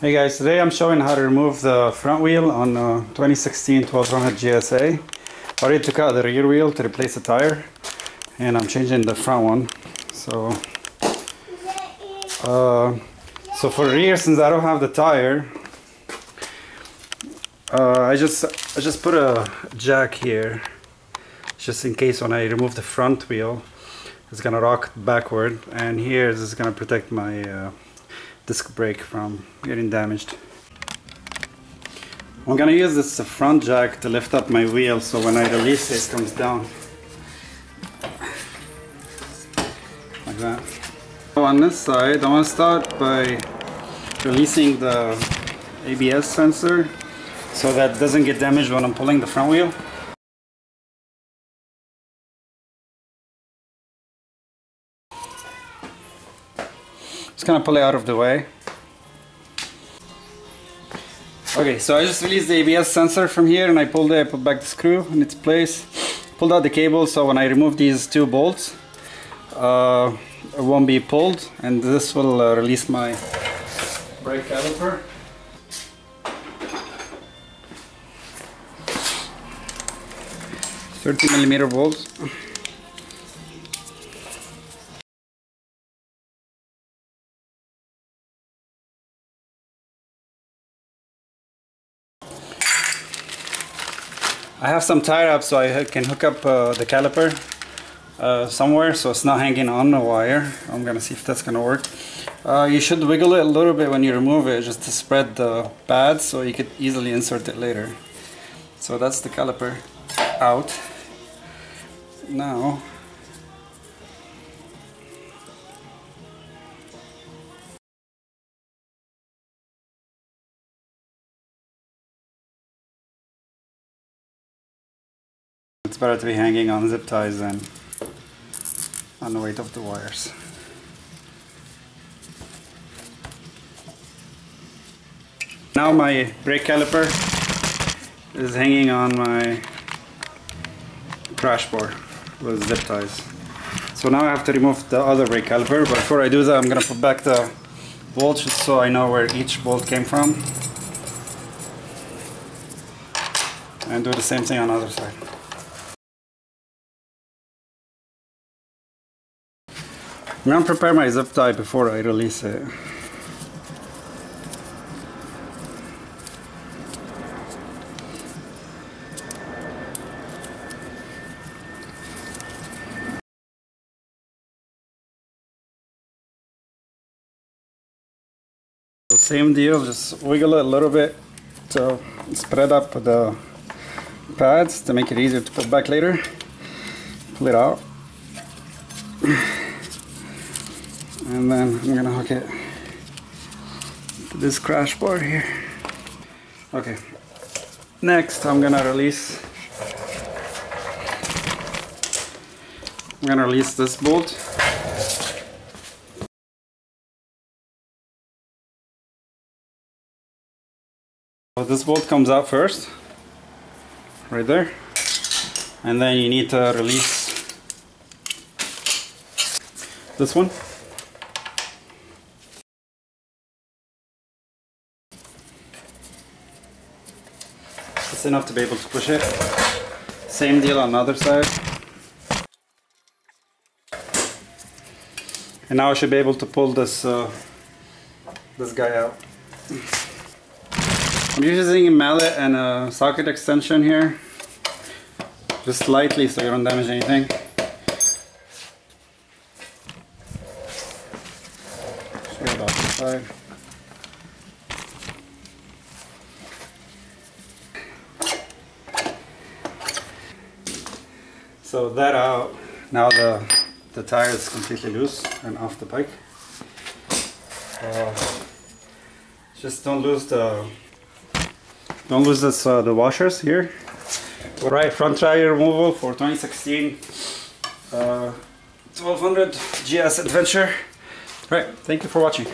Hey guys, today I'm showing how to remove the front wheel on 2016 1200GS. I already took out the rear wheel to replace the tire, and I'm changing the front one. So for rear, since I don't have the tire, I just put a jack here, just in case when I remove the front wheel, it's gonna rock backward, and here is gonna protect my disc brake from getting damaged. I'm gonna use this front jack to lift up my wheel, so when I release it, it comes down like that. So on this side, I want to start by releasing the ABS sensor so that it doesn't get damaged when I'm pulling the front wheel. Just gonna pull it out of the way. Okay, so I just released the ABS sensor from here, and I put back the screw in its place, pulled out the cable, so when I remove these two bolts, it won't be pulled, and this will release my brake caliper. $30mm bolts. I have some tie wraps so I can hook up the caliper somewhere so it's not hanging on the wire. I'm gonna see if that's gonna work. You should wiggle it a little bit when you remove it, just to spread the pads so you could easily insert it later. So that's the caliper out. Now it's better to be hanging on zip ties than on the weight of the wires. Now my brake caliper is hanging on my crash bar with zip ties. So now I have to remove the other brake caliper, but before I do that I'm going to put back the bolts just so I know where each bolt came from, and do the same thing on the other side. I'm going to prepare my zip tie before I release it. So same deal, just wiggle it a little bit to spread up the pads to make it easier to put back later. Pull it out. And then I'm gonna hook it to this crash bar here. Okay, next I'm gonna release this bolt. So this bolt comes out first, right there, and then you need to release this one. It's enough to be able to push it. Same deal on the other side. And now I should be able to pull this guy out. I'm using a mallet and a socket extension here, just lightly so you don't damage anything. Show it off the side. So that out, now the tire is completely loose and off the bike. Just don't lose the the washers here. Right, front tire removal for 2016 1200GS Adventure. Right, thank you for watching.